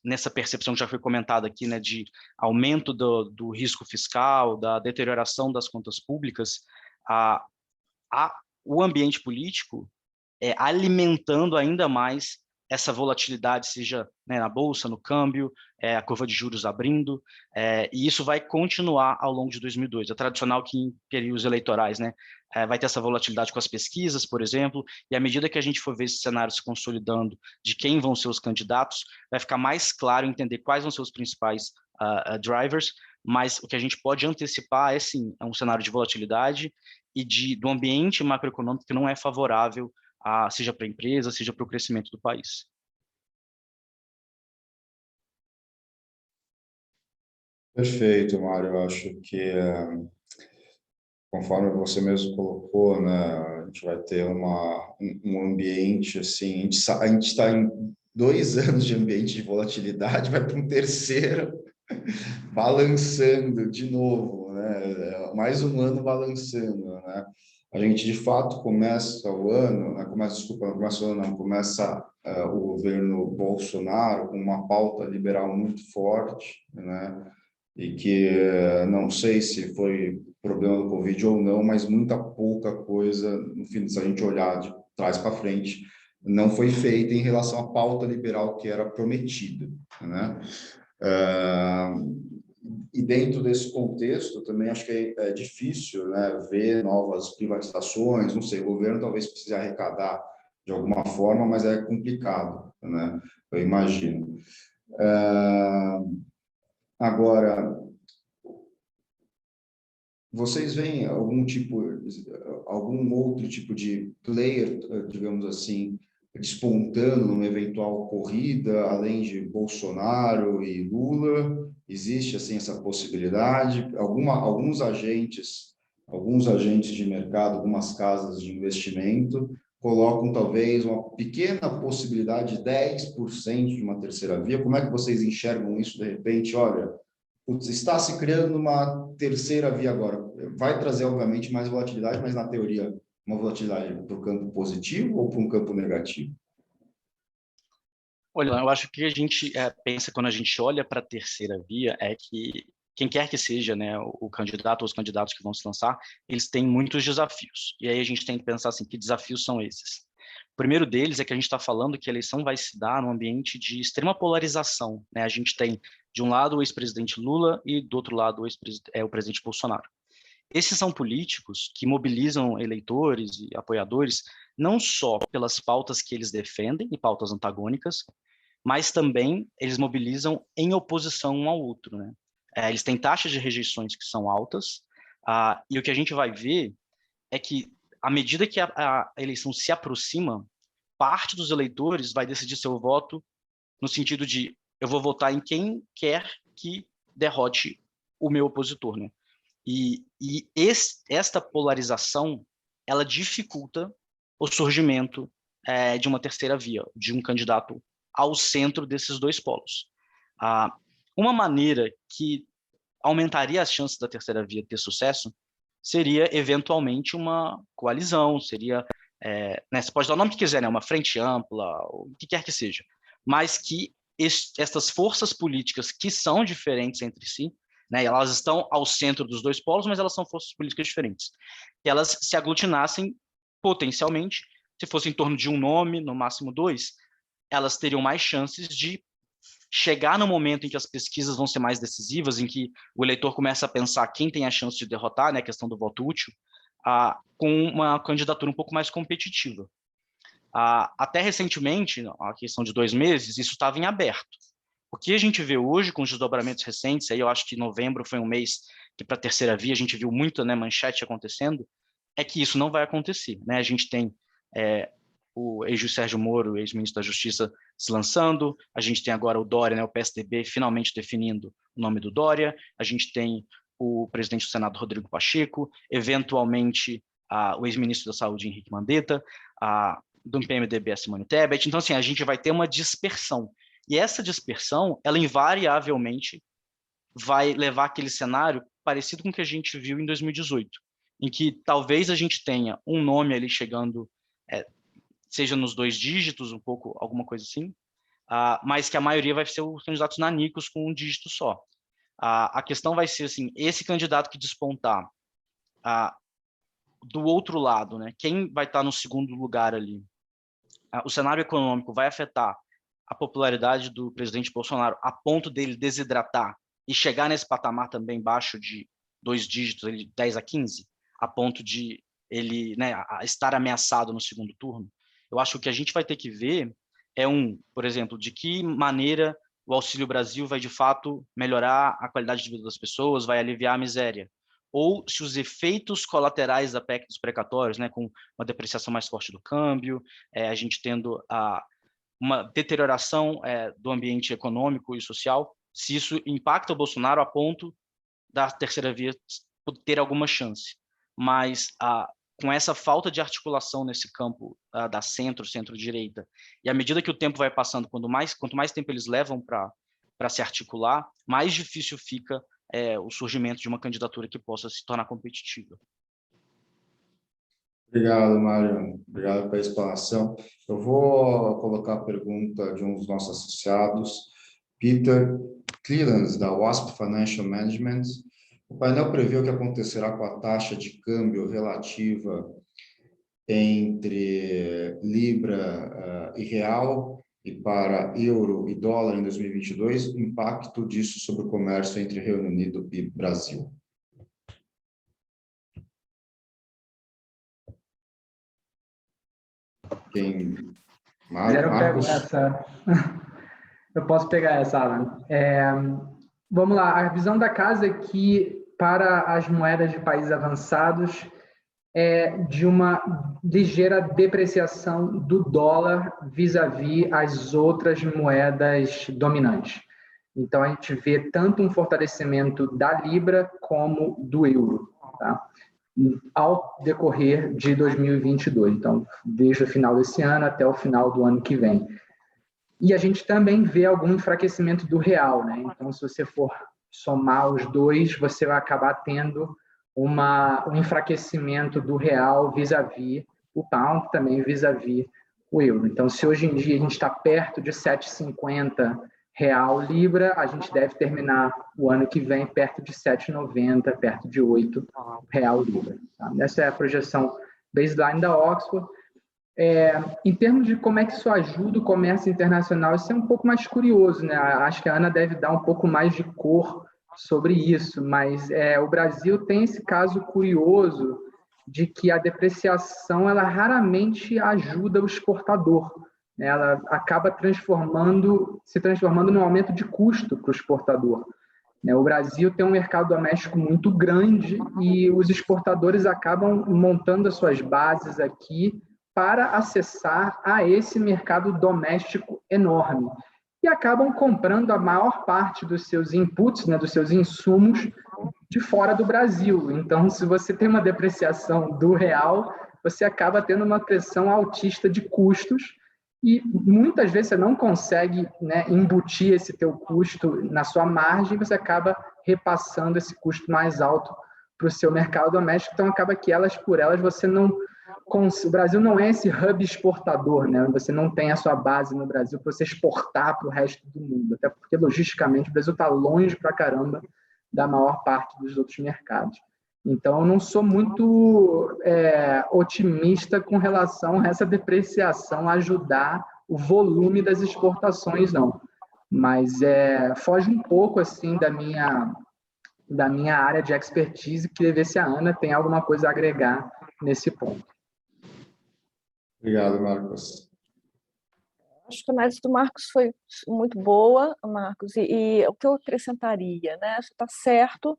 nessa percepção que já foi comentada aqui, né, de aumento do risco fiscal, da deterioração das contas públicas, o ambiente político alimentando ainda mais essa volatilidade, seja, né, na bolsa, no câmbio, a curva de juros abrindo, e isso vai continuar ao longo de 2002. É tradicional que em períodos eleitorais, né, vai ter essa volatilidade com as pesquisas, por exemplo, e à medida que a gente for ver esse cenário se consolidando de quem vão ser os candidatos, vai ficar mais claro entender quais vão ser os principais drivers, mas o que a gente pode antecipar sim, é um cenário de volatilidade e do ambiente macroeconômico que não é favorável seja para a empresa, seja para o crescimento do país. Perfeito, Mário. Eu acho que, conforme você mesmo colocou, né, a gente vai ter um ambiente, assim, a gente está em 2 anos de ambiente de volatilidade, vai para um terceiro, balançando de novo, né, mais um ano balançando, né. A gente, de fato, começa o ano, né, começa o governo Bolsonaro com uma pauta liberal muito forte, né, e que não sei se foi problema do Covid ou não, mas muita pouca coisa, no fim, se a gente olhar de trás para frente, não foi feita em relação à pauta liberal que era prometida, né? E dentro desse contexto, também acho que é difícil, né, ver novas privatizações, não sei, o governo talvez precise arrecadar de alguma forma, mas é complicado, né? Eu imagino. Agora, vocês veem algum outro tipo de player, digamos assim, despontando numa eventual corrida, além de Bolsonaro e Lula? Existe assim essa possibilidade? Alguns agentes de mercado, algumas casas de investimento colocam talvez uma pequena possibilidade de 10% de uma terceira via. Como é que vocês enxergam isso de repente? Olha, está se criando uma terceira via agora. Vai trazer, obviamente, mais volatilidade, mas, na teoria, uma volatilidade para o campo positivo ou para um campo negativo? Olha, eu acho que a gente pensa quando a gente olha para a terceira via é que quem quer que seja, né, o candidato ou os candidatos que vão se lançar, eles têm muitos desafios. E aí a gente tem que pensar assim, que desafios são esses? O primeiro deles é que a gente está falando que a eleição vai se dar num ambiente de extrema polarização, né? A gente tem, de um lado, o ex-presidente Lula e, do outro lado, o presidente Bolsonaro. Esses são políticos que mobilizam eleitores e apoiadores não só pelas pautas que eles defendem, e pautas antagônicas, mas também eles mobilizam em oposição um ao outro, né? Eles têm taxas de rejeições que são altas, e o que a gente vai ver é que, à medida que a eleição se aproxima, parte dos eleitores vai decidir seu voto no sentido de eu vou votar em quem quer que derrote o meu opositor, né? Esta polarização, ela dificulta o surgimento de uma terceira via, de um candidato ao centro desses dois polos. Uma maneira que aumentaria as chances da terceira via ter sucesso seria, eventualmente, uma coalizão, seria, né, você pode dar o nome que quiser, né, uma frente ampla, o que quer que seja, mas que estas forças políticas que são diferentes entre si, né, elas estão ao centro dos dois polos, mas elas são forças políticas diferentes, que elas se aglutinassem potencialmente, se fosse em torno de um nome, no máximo 2, elas teriam mais chances de chegar no momento em que as pesquisas vão ser mais decisivas, em que o eleitor começa a pensar quem tem a chance de derrotar, né, a questão do voto útil, com uma candidatura um pouco mais competitiva. Até recentemente, a questão de 2 meses, isso estava em aberto. O que a gente vê hoje com os desdobramentos recentes, aí eu acho que novembro foi um mês que para a terceira via a gente viu muita, né, manchete acontecendo, é que isso não vai acontecer, né? A gente tem o ex-juiz Sérgio Moro, ex-ministro da Justiça, se lançando, a gente tem agora o Dória, né, o PSDB, finalmente definindo o nome do Dória, a gente tem o presidente do Senado, Rodrigo Pacheco, eventualmente o ex-ministro da Saúde, Henrique Mandetta, do PMDB, a Simone Tebet. Então, assim, a gente vai ter uma dispersão. E essa dispersão, ela invariavelmente vai levar aquele cenário parecido com o que a gente viu em 2018, em que talvez a gente tenha um nome ali chegando, seja nos 2 dígitos, um pouco, alguma coisa assim, mas que a maioria vai ser os candidatos nanicos com um dígito só. A questão vai ser, assim, esse candidato que despontar do outro lado, né? Quem vai estar no segundo lugar ali? o cenário econômico vai afetar a popularidade do presidente Bolsonaro a ponto dele desidratar e chegar nesse patamar também baixo de 2 dígitos, de 10 a 15, a ponto de ele, né, estar ameaçado no segundo turno, eu acho que o que a gente vai ter que ver é, por exemplo, de que maneira o Auxílio Brasil vai, de fato, melhorar a qualidade de vida das pessoas, vai aliviar a miséria, ou se os efeitos colaterais da PEC dos precatórios, né, com uma depreciação mais forte do câmbio, a gente tendo uma deterioração do ambiente econômico e social, se isso impacta o Bolsonaro a ponto da terceira via ter alguma chance. Mas com essa falta de articulação nesse campo da centro-direita, e à medida que o tempo vai passando, quanto mais tempo eles levam para se articular, mais difícil fica o surgimento de uma candidatura que possa se tornar competitiva. Obrigado, Mário. Obrigado pela explanação. Eu vou colocar a pergunta de um dos nossos associados, Peter Cleland, da WASP Financial Management. O painel prevê o que acontecerá com a taxa de câmbio relativa entre Libra e Real e para euro e dólar em 2022, o impacto disso sobre o comércio entre Reino Unido e Brasil. Marcos? Eu posso pegar essa, Alan. Vamos lá, a visão da casa é que para as moedas de países avançados é de uma ligeira depreciação do dólar vis-à-vis as outras moedas dominantes. Então, a gente vê tanto um fortalecimento da Libra como do euro, tá? Ao decorrer de 2022. Então, desde o final desse ano até o final do ano que vem. E a gente também vê algum enfraquecimento do real, né? Então, se você for somar os dois, você vai acabar tendo um enfraquecimento do real vis-à-vis o pound, também vis-à-vis o euro. Então, se hoje em dia a gente está perto de 7,50 real Libra, a gente deve terminar o ano que vem perto de 7,90, perto de 8 real Libra. Tá? Essa é a projeção baseline da Oxford. Em termos de como é que isso ajuda o comércio internacional, isso é um pouco mais curioso, né? Acho que a Ana deve dar um pouco mais de cor sobre isso, mas o Brasil tem esse caso curioso de que a depreciação ela raramente ajuda o exportador, né? Ela acaba se transformando num aumento de custo para o exportador. O Brasil tem um mercado doméstico muito grande e os exportadores acabam montando as suas bases aqui para acessar a esse mercado doméstico enorme. E acabam comprando a maior parte dos seus inputs, né, dos seus insumos, de fora do Brasil. Então, se você tem uma depreciação do real, você acaba tendo uma pressão altista de custos e muitas vezes você não consegue, né, embutir esse teu custo na sua margem, você acaba repassando esse custo mais alto para o seu mercado doméstico. Então, acaba que elas por elas você não... O Brasil não é esse hub exportador, né? Você não tem a sua base no Brasil para você exportar para o resto do mundo, até porque, logisticamente, o Brasil está longe pra caramba da maior parte dos outros mercados. Então, eu não sou muito otimista com relação a essa depreciação ajudar o volume das exportações, não. Mas foge um pouco assim da minha área de expertise, queria ver se a Ana tem alguma coisa a agregar nesse ponto. Obrigado, Marcos. Acho que a análise do Marcos foi muito boa, Marcos, e o que eu acrescentaria, né? Está certo,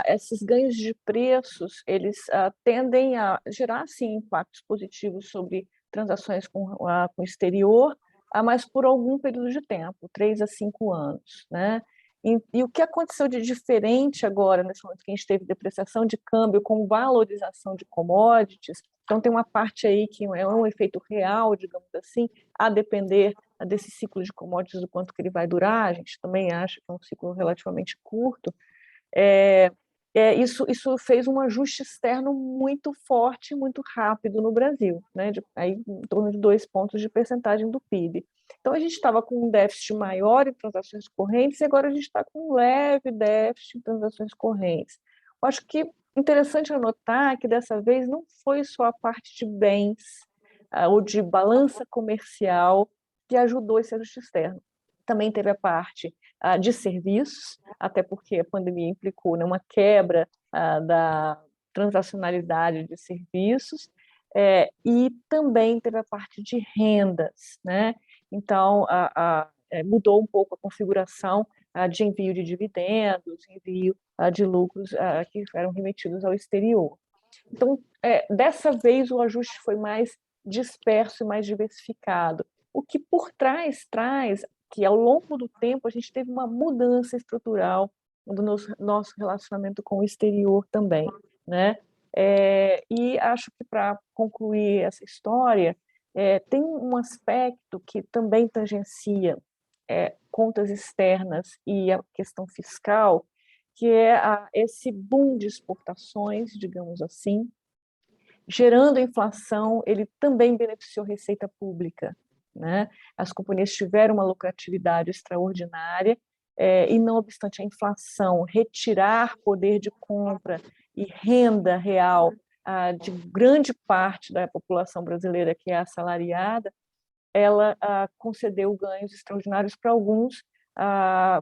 esses ganhos de preços, eles tendem a gerar, sim, impactos positivos sobre transações com o exterior, mas por algum período de tempo, 3 a 5 anos, né? E o que aconteceu de diferente agora, nesse momento que a gente teve depreciação de câmbio com valorização de commodities, então tem uma parte aí que é um efeito real, digamos assim, a depender desse ciclo de commodities, do quanto que ele vai durar, a gente também acha que é um ciclo relativamente curto, isso fez um ajuste externo muito forte, muito rápido no Brasil, né? Aí, em torno de 2 pontos de percentagem do PIB. Então, a gente estava com um déficit maior em transações correntes e agora a gente está com um leve déficit em transações correntes. Eu acho que interessante anotar que dessa vez não foi só a parte de bens, ou de balança comercial que ajudou esse ajuste externo. Também teve a parte de serviços, até porque a pandemia implicou uma quebra da transacionalidade de serviços, e também teve a parte de rendas, né? Então, mudou um pouco a configuração de envio de dividendos, envio de lucros que eram remetidos ao exterior. Então, dessa vez, o ajuste foi mais disperso e mais diversificado, o que por trás traz que, ao longo do tempo, a gente teve uma mudança estrutural do nosso relacionamento com o exterior também, né? E acho que, para concluir essa história, tem um aspecto que também tangencia contas externas e a questão fiscal, que é esse boom de exportações, digamos assim, gerando inflação. Ele também beneficiou a receita pública, né? As companhias tiveram uma lucratividade extraordinária, e, não obstante a inflação retirar poder de compra e renda real de grande parte da população brasileira que é assalariada, ela concedeu ganhos extraordinários para alguns,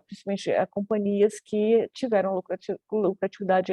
principalmente companhias que tiveram lucratividade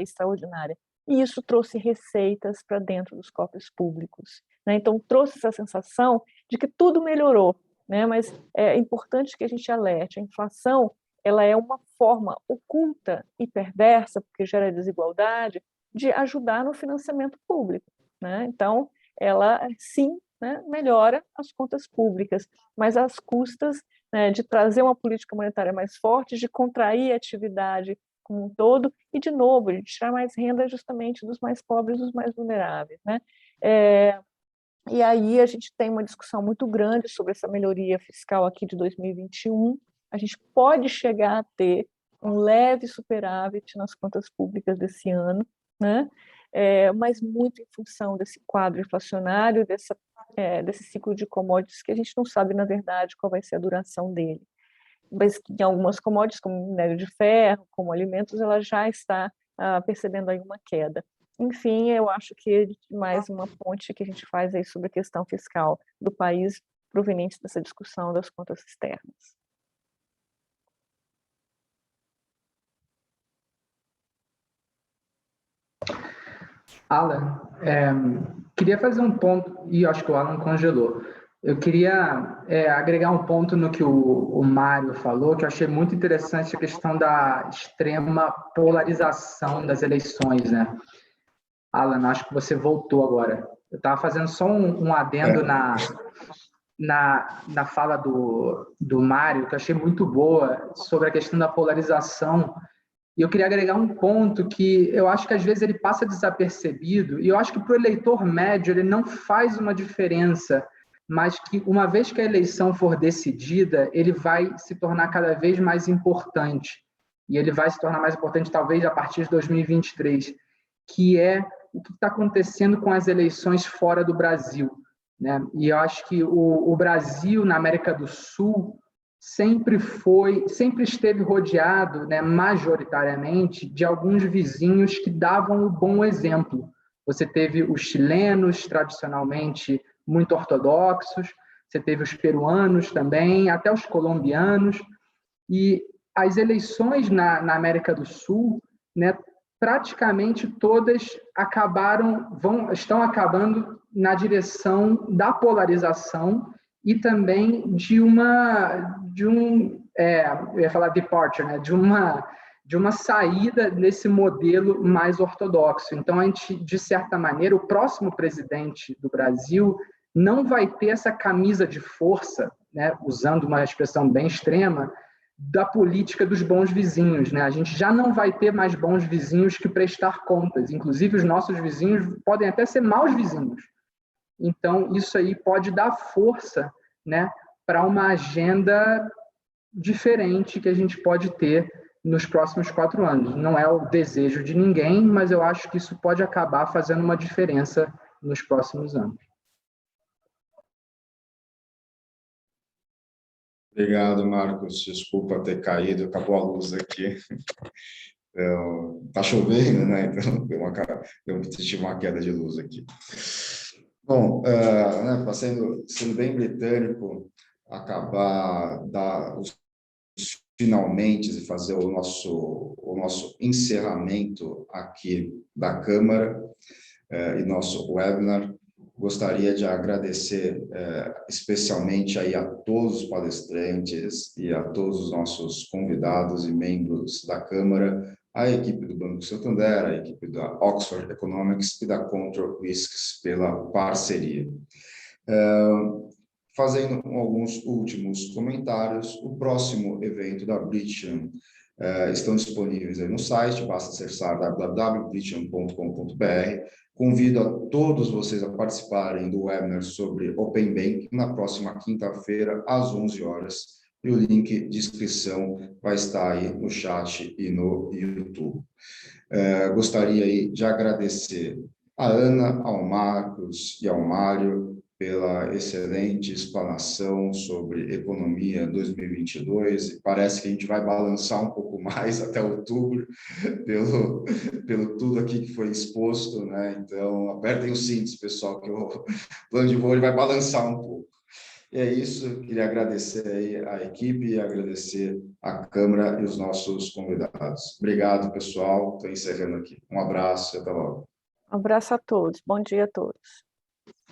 extraordinária. E isso trouxe receitas para dentro dos cofres públicos, né? Então, trouxe essa sensação de que tudo melhorou, né? Mas é importante que a gente alerte: a inflação, ela é uma forma oculta e perversa, porque gera desigualdade, de ajudar no financiamento público, né? Então, ela, sim, né, melhora as contas públicas, mas às custas, né, de trazer uma política monetária mais forte, de contrair a atividade como um todo e, de novo, de tirar mais renda justamente dos mais pobres, dos mais vulneráveis, né? E aí a gente tem uma discussão muito grande sobre essa melhoria fiscal aqui de 2021. A gente pode chegar a ter um leve superávit nas contas públicas desse ano, né? Mas muito em função desse quadro inflacionário, desse ciclo de commodities que a gente não sabe, na verdade, qual vai ser a duração dele. Mas em algumas commodities, como minério de ferro, como alimentos, ela já está percebendo aí uma queda. Enfim, eu acho que mais uma ponte que a gente faz aí sobre a questão fiscal do país proveniente dessa discussão das contas externas. Alan, queria fazer um ponto, e acho que o Alan congelou. Eu queria agregar um ponto no que o Mário falou, que eu achei muito interessante, a questão da extrema polarização das eleições, né? Alan, acho que você voltou agora. Eu estava fazendo só um adendo na fala do Mário, que eu achei muito boa, sobre a questão da polarização. E eu queria agregar um ponto que eu acho que às vezes ele passa desapercebido, e eu acho que para o eleitor médio ele não faz uma diferença, mas que uma vez que a eleição for decidida, ele vai se tornar cada vez mais importante. E ele vai se tornar mais importante talvez a partir de 2023, que é o que está acontecendo com as eleições fora do Brasil, né? E eu acho que o Brasil, na América do Sul, sempre esteve rodeado, né, majoritariamente, de alguns vizinhos que davam o bom exemplo. Você teve os chilenos, tradicionalmente muito ortodoxos, você teve os peruanos também, até os colombianos, e as eleições na América do Sul, né, praticamente todas estão acabando na direção da polarização e também eu ia falar departure, né, de uma saída nesse modelo mais ortodoxo. Então, a gente, de certa maneira, o próximo presidente do Brasil não vai ter essa camisa de força, né, usando uma expressão bem extrema, da política dos bons vizinhos, né? A gente já não vai ter mais bons vizinhos que prestar contas. Inclusive, os nossos vizinhos podem até ser maus vizinhos. Então, isso aí pode dar força, né, para uma agenda diferente que a gente pode ter nos próximos 4 anos. Não é o desejo de ninguém, mas eu acho que isso pode acabar fazendo uma diferença nos próximos anos. Obrigado, Marcos. Desculpa ter caído, acabou a luz aqui. Está chovendo, né? Então tive uma queda de luz aqui. Bom, né, sendo bem britânico, acabar os finalmente e fazer o nosso encerramento aqui da Câmara e nosso webinar. Gostaria de agradecer especialmente aí a todos os palestrantes e a todos os nossos convidados e membros da Câmara, a equipe do Banco Santander, a equipe da Oxford Economics e da Control Risks pela parceria. Fazendo alguns últimos comentários, o próximo evento da Britium estão disponíveis aí no site, basta acessar www.britium.com.br. Convido a todos vocês a participarem do webinar sobre Open Banking na próxima quinta-feira, às 11 horas, e o link de inscrição vai estar aí no chat e no YouTube. Gostaria aí de agradecer a Ana, ao Marcos e ao Mário pela excelente explanação sobre economia 2022, e parece que a gente vai balançar um pouco mais até outubro, pelo tudo aqui que foi exposto, né? Então, apertem os cintos, pessoal, que o plano de voo vai balançar um pouco. E é isso, queria agradecer aí a equipe e agradecer a Câmara e os nossos convidados. Obrigado, pessoal, estou encerrando aqui. Um abraço e até logo. Um abraço a todos, bom dia a todos.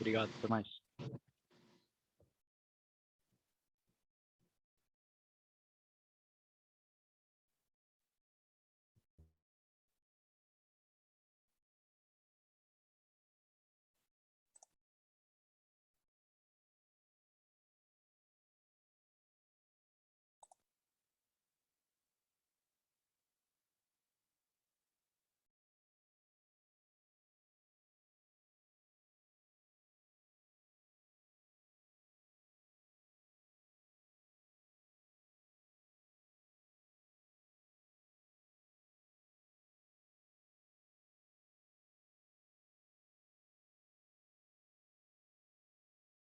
Obrigado, até mais.